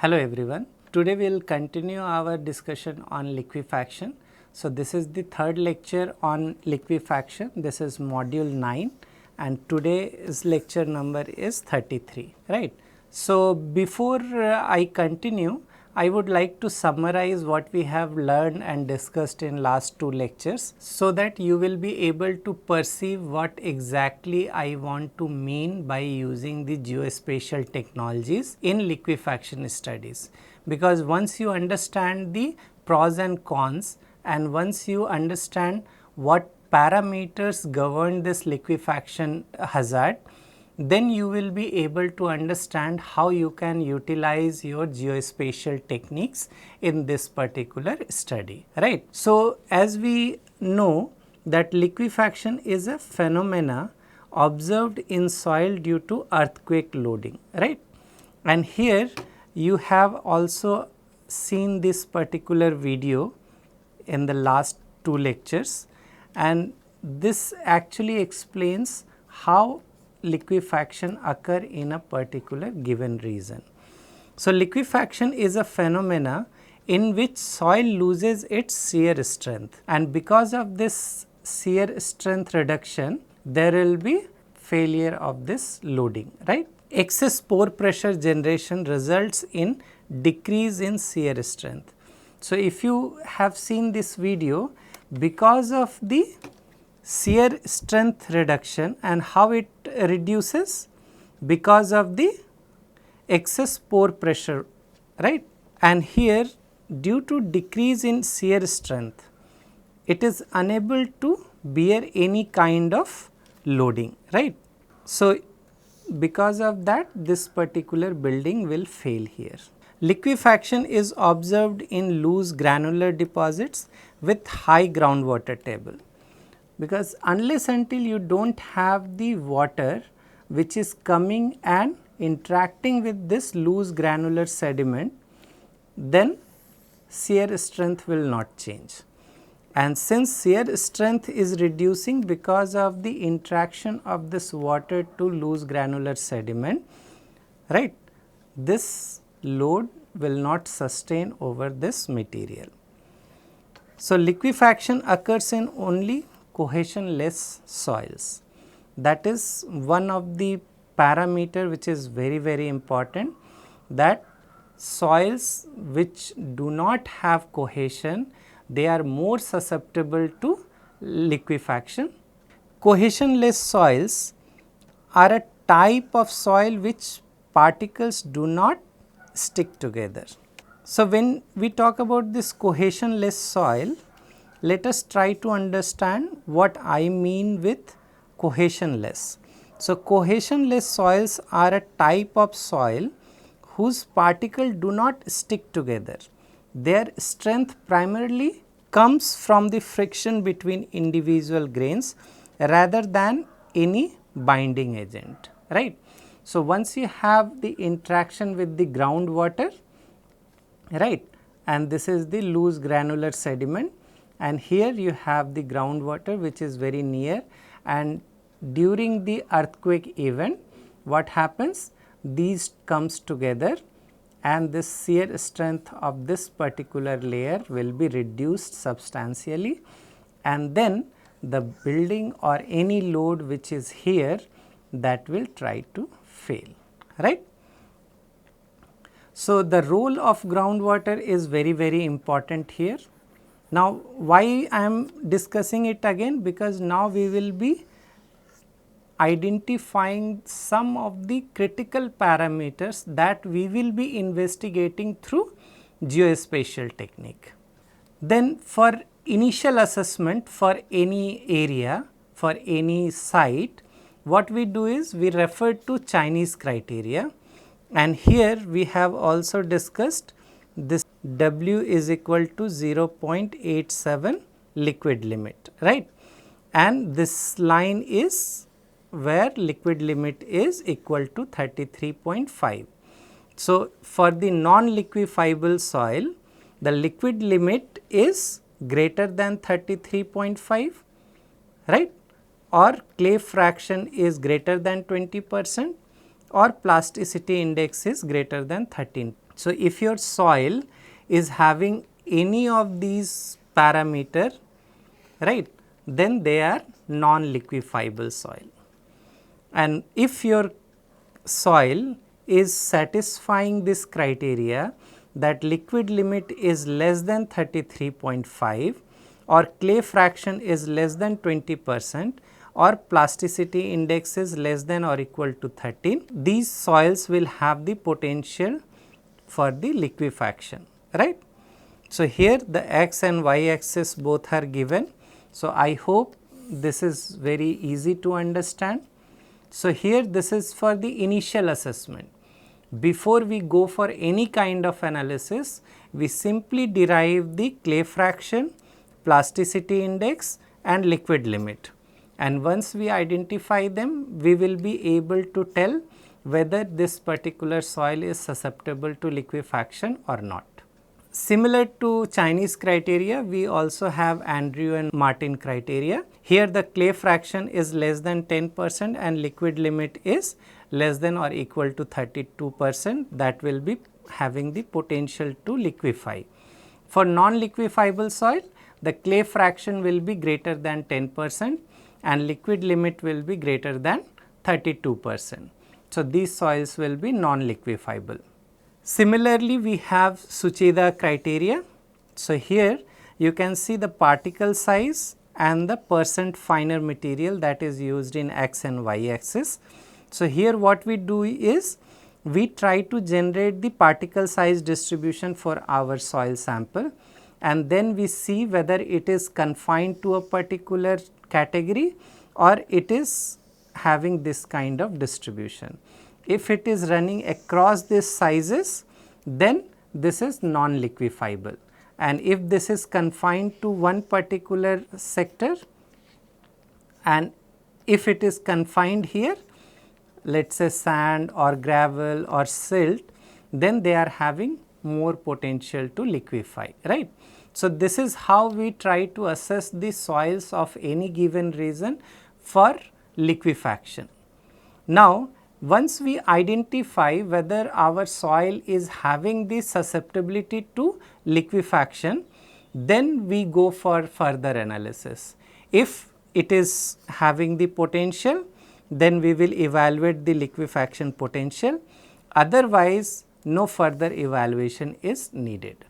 Hello everyone. Today we will continue our discussion on liquefaction. So, this is the third lecture on liquefaction. This is module 9 and today's lecture number is 33, right. So, before I continue, I would like to summarize what we have learned and discussed in last two lectures, so that you will be able to perceive what exactly I want to mean by using the geospatial technologies in liquefaction studies. Because once you understand the pros and cons, and once you understand what parameters govern this liquefaction hazard, then you will be able to understand how you can utilize your geospatial techniques in this particular study, right. So, as we know that liquefaction is a phenomena observed in soil due to earthquake loading, right. And here you have also seen this particular video in the last two lectures, and this actually explains how liquefaction occur in a particular given region. So, liquefaction is a phenomena in which soil loses its shear strength, and because of this shear strength reduction, there will be failure of this loading, right. Excess pore pressure generation results in decrease in shear strength. So, if you have seen this video, because of the shear strength reduction, and how it reduces? Because of the excess pore pressure, right. And here, due to decrease in shear strength, it is unable to bear any kind of loading, right. So, because of that, this particular building will fail here. Liquefaction is observed in loose granular deposits with high groundwater table, because unless until you do not have the water which is coming and interacting with this loose granular sediment, then shear strength will not change. And since shear strength is reducing because of the interaction of this water to loose granular sediment, right, this load will not sustain over this material. So, liquefaction occurs in only cohesionless soils. That is one of the parameter which is very important, that soils which do not have cohesion, they are more susceptible to liquefaction. Cohesionless soils are a type of soil which particles do not stick together. So, when we talk about this cohesionless soil, let us try to understand what I mean with cohesionless. So, cohesionless soils are a type of soil whose particles do not stick together. Their strength primarily comes from the friction between individual grains rather than any binding agent, right. So, once you have the interaction with the groundwater, right, and this is the loose granular sediment, and here you have the groundwater which is very near, and during the earthquake event, what happens? These comes together and this shear strength of this particular layer will be reduced substantially, and then the building or any load which is here, that will try to fail, right. So, the role of groundwater is very important here. Now, why I am discussing it again? Because now we will be identifying some of the critical parameters that we will be investigating through geospatial technique. Then for initial assessment for any area, for any site, what we do is we refer to Chinese criteria, and here we have also discussed this W is equal to 0.87 liquid limit, right, and this line is where liquid limit is equal to 33.5. So, for the non-liquefiable soil, the liquid limit is greater than 33.5, right, or clay fraction is greater than 20%, or plasticity index is greater than 13. So, if your soil is having any of these parameter, right, then they are non-liquefiable soil. And if your soil is satisfying this criteria, that liquid limit is less than 33.5 or clay fraction is less than 20% or plasticity index is less than or equal to 13, these soils will have the potential for the liquefaction, right. So, here the x and y axis both are given. So, I hope this is very easy to understand. So, here this is for the initial assessment. Before we go for any kind of analysis, we simply derive the clay fraction, plasticity index and liquid limit. And once we identify them, we will be able to tell whether this particular soil is susceptible to liquefaction or not. Similar to Chinese criteria, we also have Andrew and Martin criteria. Here the clay fraction is less than 10% and liquid limit is less than or equal to 32%, that will be having the potential to liquefy. For non-liquefiable soil, the clay fraction will be greater than 10% and liquid limit will be greater than 32%. So, these soils will be non-liquefiable. Similarly, we have Suchida criteria. So, here you can see the particle size and the percent finer material that is used in x and y axis. So, here what we do is we try to generate the particle size distribution for our soil sample and then we see whether it is confined to a particular category or it is having this kind of distribution. If it is running across these sizes, then this is non-liquefiable, and if this is confined to one particular sector and if it is confined here, let us say sand or gravel or silt, then they are having more potential to liquefy, right. So, this is how we try to assess the soils of any given region for liquefaction. Now, once we identify whether our soil is having the susceptibility to liquefaction, then we go for further analysis. If it is having the potential, then we will evaluate the liquefaction potential, otherwise no further evaluation is needed.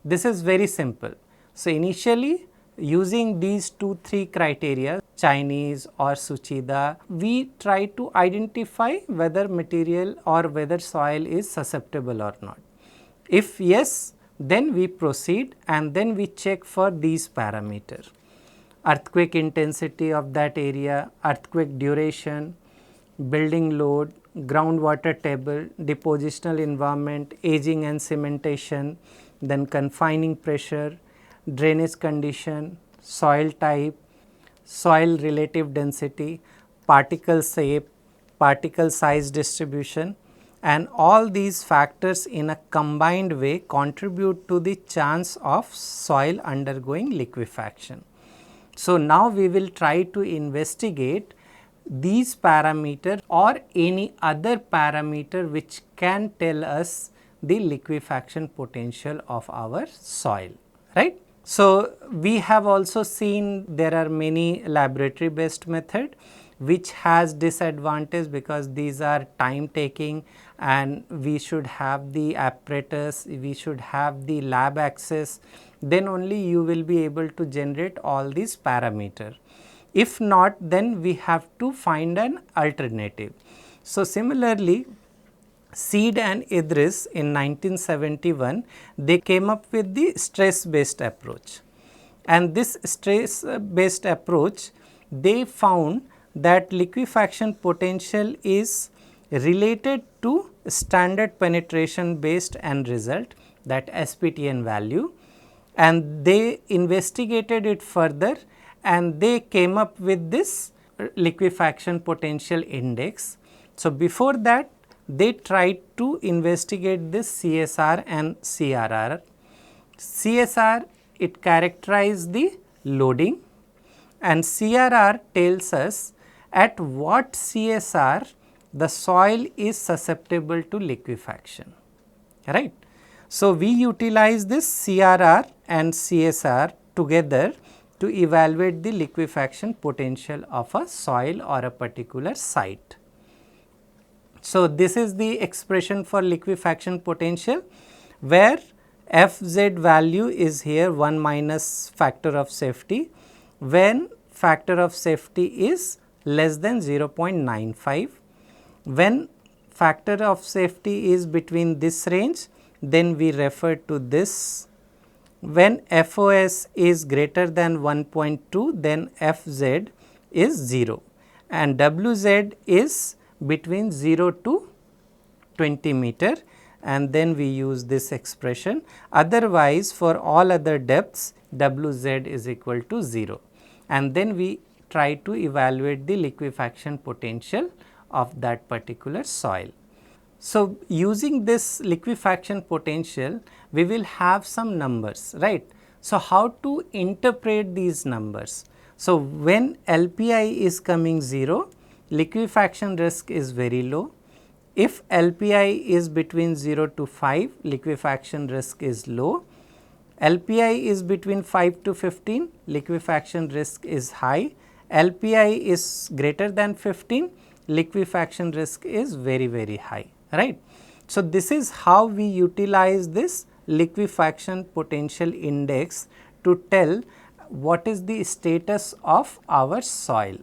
This is very simple. So, initially using these 2-3 criteria, Chinese or Suchida, we try to identify whether material or whether soil is susceptible or not. If yes, then we proceed and then we check for these parameters: earthquake intensity of that area, earthquake duration, building load, groundwater table, depositional environment, aging and cementation, then confining pressure, drainage condition, soil type, soil relative density, particle shape, particle size distribution, and all these factors in a combined way contribute to the chance of soil undergoing liquefaction. So, now we will try to investigate these parameters or any other parameter which can tell us the liquefaction potential of our soil, right. So, we have also seen there are many laboratory based method which has disadvantage because these are time taking and we should have the apparatus, we should have the lab access, then only you will be able to generate all these parameters. If not, then we have to find an alternative. So, similarly, Seed and Idris in 1971, they came up with the stress based approach, and this stress based approach, they found that liquefaction potential is related to standard penetration based end result, that SPTN value, and they investigated it further and they came up with this liquefaction potential index. So, before that they tried to investigate this CSR and CRR. CSR, it characterizes the loading, and CRR tells us at what CSR the soil is susceptible to liquefaction, right. So, we utilize this CRR and CSR together to evaluate the liquefaction potential of a soil or a particular site. So, this is the expression for liquefaction potential, where Fz value is here 1 minus factor of safety when factor of safety is less than 0.95. When factor of safety is between this range, then we refer to this. When FOS is greater than 1.2, then Fz is 0 and Wz is between 0 to 20 meter, and then we use this expression. Otherwise, for all other depths, Wz is equal to 0, and then we try to evaluate the liquefaction potential of that particular soil. So, using this liquefaction potential, we will have some numbers, right. So, how to interpret these numbers? So, when LPI is coming 0, liquefaction risk is very low. If LPI is between 0 to 5, liquefaction risk is low. LPI is between 5 to 15, liquefaction risk is high. LPI is greater than 15, liquefaction risk is very, very high, right. So, this is how we utilize this liquefaction potential index to tell what is the status of our soil,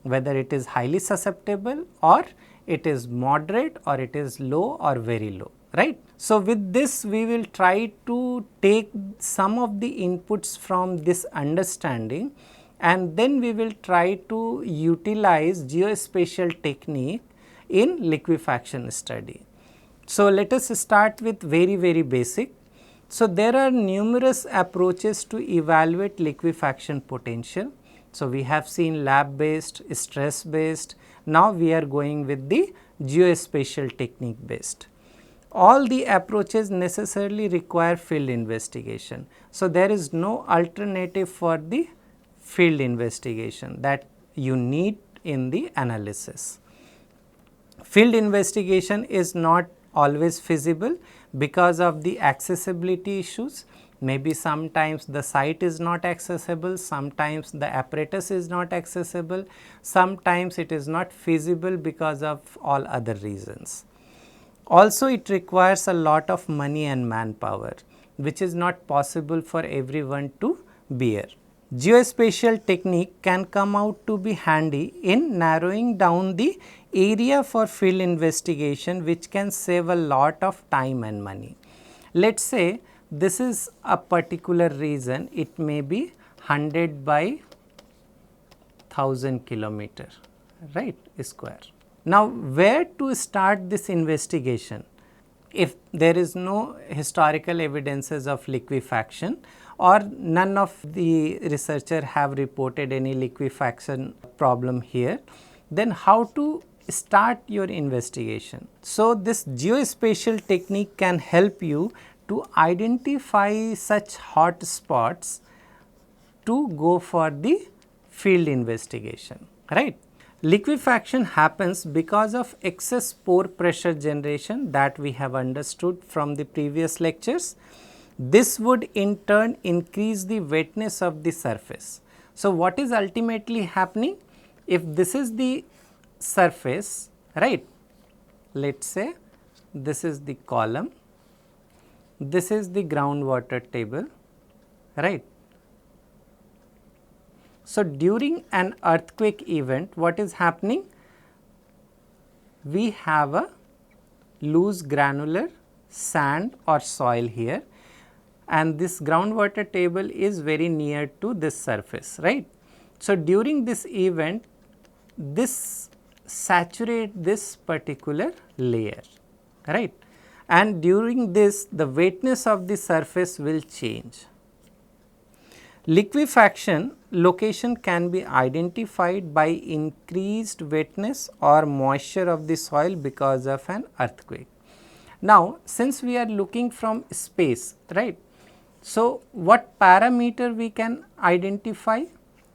whether it is highly susceptible or it is moderate or it is low or very low, right. So, with this we will try to take some of the inputs from this understanding, and then we will try to utilize geospatial technique in liquefaction study. So, let us start with very, very basic. So, there are numerous approaches to evaluate liquefaction potential. So, we have seen lab based, stress based, now we are going with the geospatial technique based. All the approaches necessarily require field investigation. So, there is no alternative for the field investigation that you need in the analysis. Field investigation is not always feasible because of the accessibility issues. Maybe sometimes the site is not accessible, sometimes the apparatus is not accessible, sometimes it is not feasible because of all other reasons. Also, it requires a lot of money and manpower, which is not possible for everyone to bear. Geospatial technique can come out to be handy in narrowing down the area for field investigation, which can save a lot of time and money. Let us say this is a particular region, it may be 100 by 1000 kilometer, right, square. Now, where to start this investigation? If there is no historical evidences of liquefaction or none of the researcher have reported any liquefaction problem here, then how to start your investigation? So, this geospatial technique can help you to identify such hot spots to go for the field investigation, right. Liquefaction happens because of excess pore pressure generation that we have understood from the previous lectures. This would in turn increase the wetness of the surface. So, what is ultimately happening? If this is the surface, right, let us say this is the column, this is the groundwater table, right. So, during an earthquake event, what is happening? We have a loose granular sand or soil here, and this groundwater table is very near to this surface, right. So, during this event, this saturate this particular layer, right, and during this the wetness of the surface will change. Liquefaction location can be identified by increased wetness or moisture of the soil because of an earthquake. Now, since we are looking from space, right, so what parameter we can identify?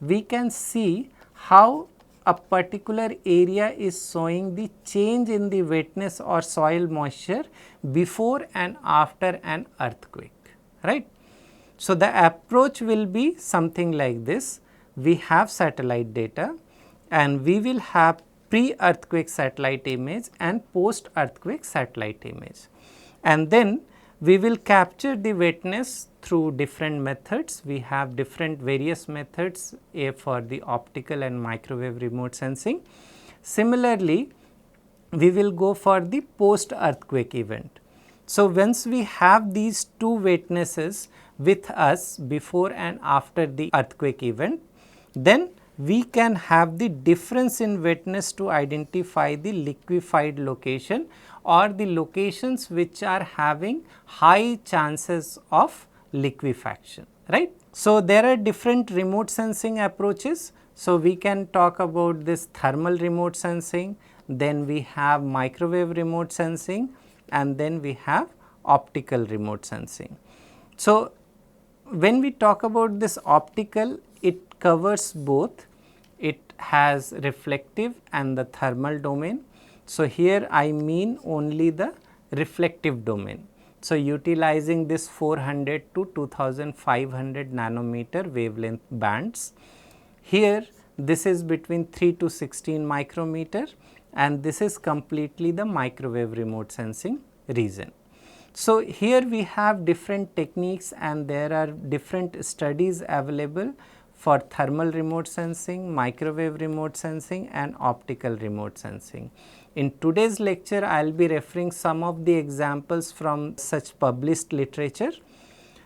We can see how a particular area is showing the change in the wetness or soil moisture before and after an earthquake, right. So, the approach will be something like this. We have satellite data and we will have pre-earthquake satellite image and post-earthquake satellite image. And then we will capture the wetness through different methods. We have different various methods for the optical and microwave remote sensing. Similarly, we will go for the post-earthquake event. So, once we have these two witnesses with us before and after the earthquake event, then we can have the difference in wetness to identify the liquefied location or the locations which are having high chances of liquefaction, right. So, there are different remote sensing approaches. So, we can talk about this thermal remote sensing, then we have microwave remote sensing, and then we have optical remote sensing. So, when we talk about this optical, it covers both. It has reflective and the thermal domain. So, here I mean only the reflective domain. So, utilizing this 400 to 2500 nanometer wavelength bands. Here this is between 3 to 16 micrometer, and this is completely the microwave remote sensing region. So, here we have different techniques and there are different studies available for thermal remote sensing, microwave remote sensing and optical remote sensing. In today's lecture, I will be referring some of the examples from such published literature.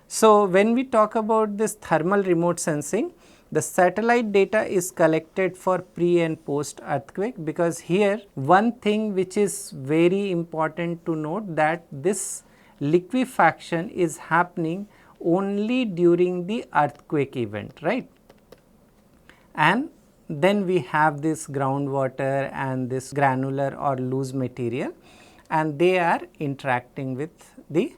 So, when we talk about this thermal remote sensing, the satellite data is collected for pre and post earthquake, because here one thing which is very important to note, that this liquefaction is happening only during the earthquake event, right. And then we have this groundwater and this granular or loose material, and they are interacting with the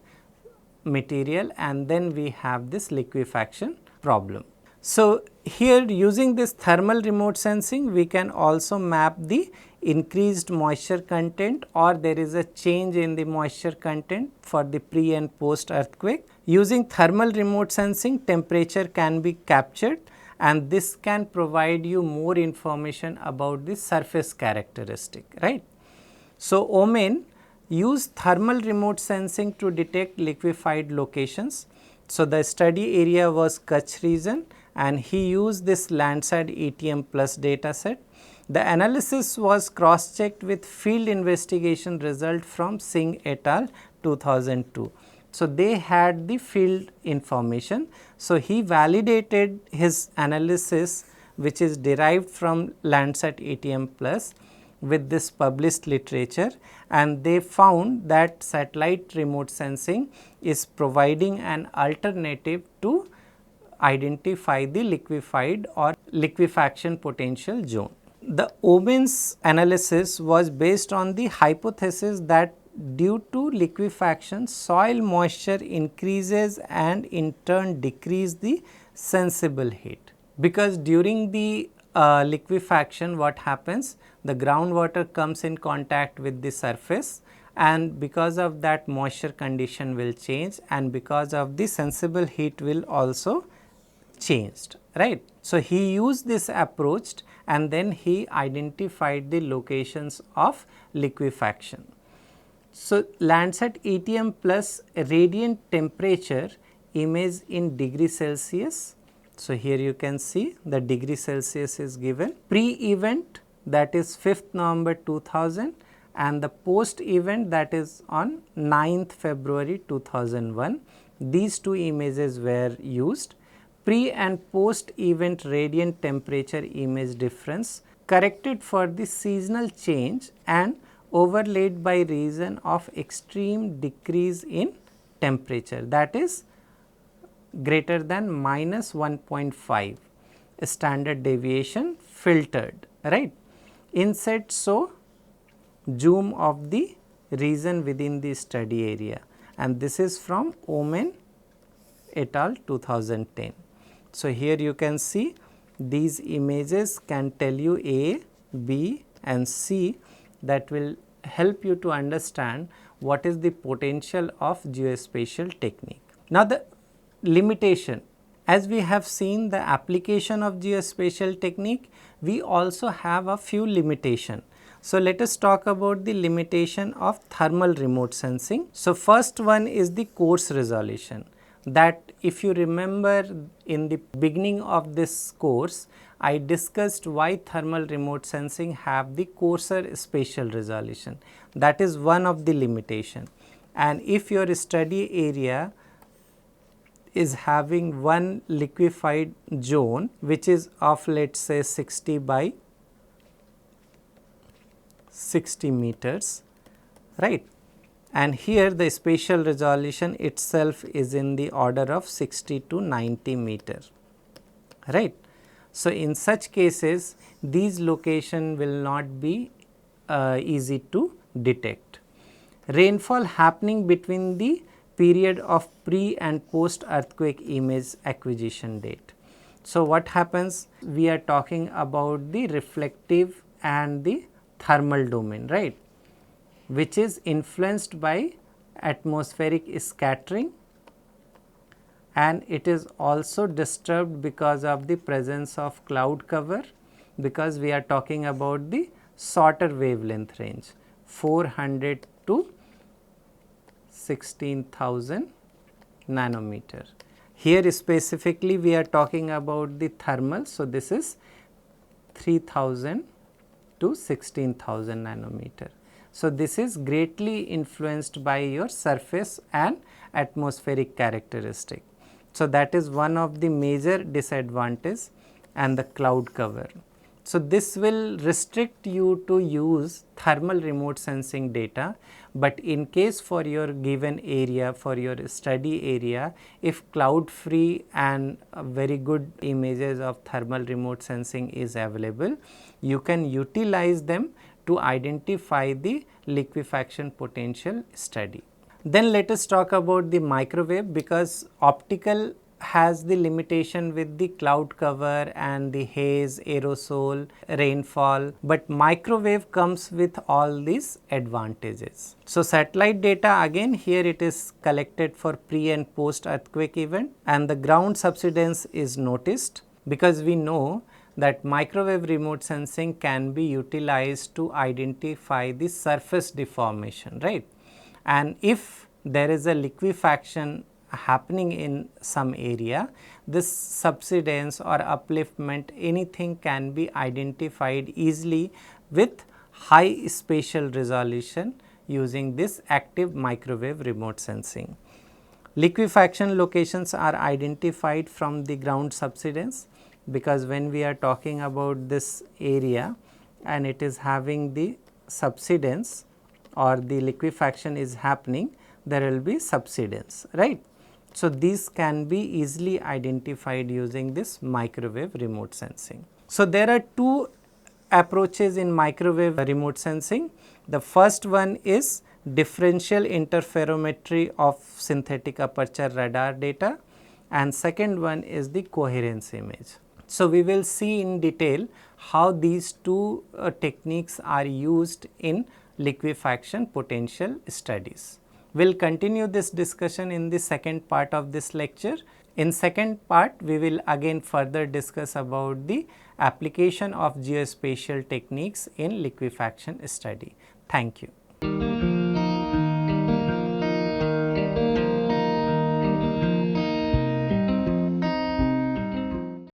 material, and then we have this liquefaction problem. So, here using this thermal remote sensing, we can also map the increased moisture content, or there is a change in the moisture content for the pre and post earthquake. Using thermal remote sensing, temperature can be captured, and this can provide you more information about the surface characteristic, right. So, Omen used thermal remote sensing to detect liquefied locations. So, the study area was Kutch region, and he used this Landsat ATM plus data set. The analysis was cross checked with field investigation result from Singh et al. 2002. So, they had the field information. So, he validated his analysis, which is derived from Landsat ATM plus, with this published literature, and they found that satellite remote sensing is providing an alternative to identify the liquefied or liquefaction potential zone. The Omen's analysis was based on the hypothesis that due to liquefaction, soil moisture increases and in turn decrease the sensible heat. Because during the liquefaction, what happens, the groundwater comes in contact with the surface, and because of that moisture condition will change, and because of the sensible heat will also changed, right. So, he used this approach, and then he identified the locations of liquefaction. So, Landsat ATM plus radiant temperature image in degree Celsius. So, here you can see the degree Celsius is given. Pre-event, that is 5th November 2000, and the post-event, that is on 9th February 2001. These two images were used. Pre and post event radiant temperature image difference corrected for the seasonal change and overlaid by region of extreme decrease in temperature, that is greater than minus 1.5 standard deviation filtered, right. Inset so zoom of the region within the study area, and this is from Omen et al. 2010. So, here you can see these images can tell you A, B and C, that will help you to understand what is the potential of geospatial technique. Now, the limitation, as we have seen the application of geospatial technique, we also have a few limitation. So, let us talk about the limitation of thermal remote sensing. So, first one is the coarse resolution, that if you remember in the beginning of this course, I discussed why thermal remote sensing have the coarser spatial resolution. That is one of the limitation. And if your study area is having one liquefied zone which is of, let us say, 60 by 60 meters, right, and here the spatial resolution itself is in the order of 60 to 90 meter, right. So, in such cases these location will not be easy to detect. Rainfall happening between the period of pre and post earthquake image acquisition date. So, what happens, we are talking about the reflective and the thermal domain, right, which is influenced by atmospheric scattering, and it is also disturbed because of the presence of cloud cover, because we are talking about the shorter wavelength range 400 to 16,000 nanometer. Here specifically we are talking about the thermal. So, this is 3000 to 16,000 nanometer. So, this is greatly influenced by your surface and atmospheric characteristic. So, that is one of the major disadvantage, and the cloud cover. So, this will restrict you to use thermal remote sensing data, but in case for your given area, for your study area, if cloud free and very good images of thermal remote sensing is available, you can utilize them to identify the liquefaction potential study. Then let us talk about the microwave, because optical has the limitation with the cloud cover and the haze, aerosol, rainfall, but microwave comes with all these advantages. So, satellite data, again here it is collected for pre and post earthquake event, and the ground subsidence is noticed, because we know that microwave remote sensing can be utilized to identify the surface deformation, right. And if there is a liquefaction happening in some area, this subsidence or upliftment, anything can be identified easily with high spatial resolution using this active microwave remote sensing. Liquefaction locations are identified from the ground subsidence, because when we are talking about this area and it is having the subsidence or the liquefaction is happening, there will be subsidence, right. So, these can be easily identified using this microwave remote sensing. So, there are two approaches in microwave remote sensing. The first one is differential interferometry of synthetic aperture radar data, and second one is the coherence image. So, we will see in detail how these two techniques are used in liquefaction potential studies. We will continue this discussion in the second part of this lecture. In second part, we will again further discuss about the application of geospatial techniques in liquefaction study. Thank you.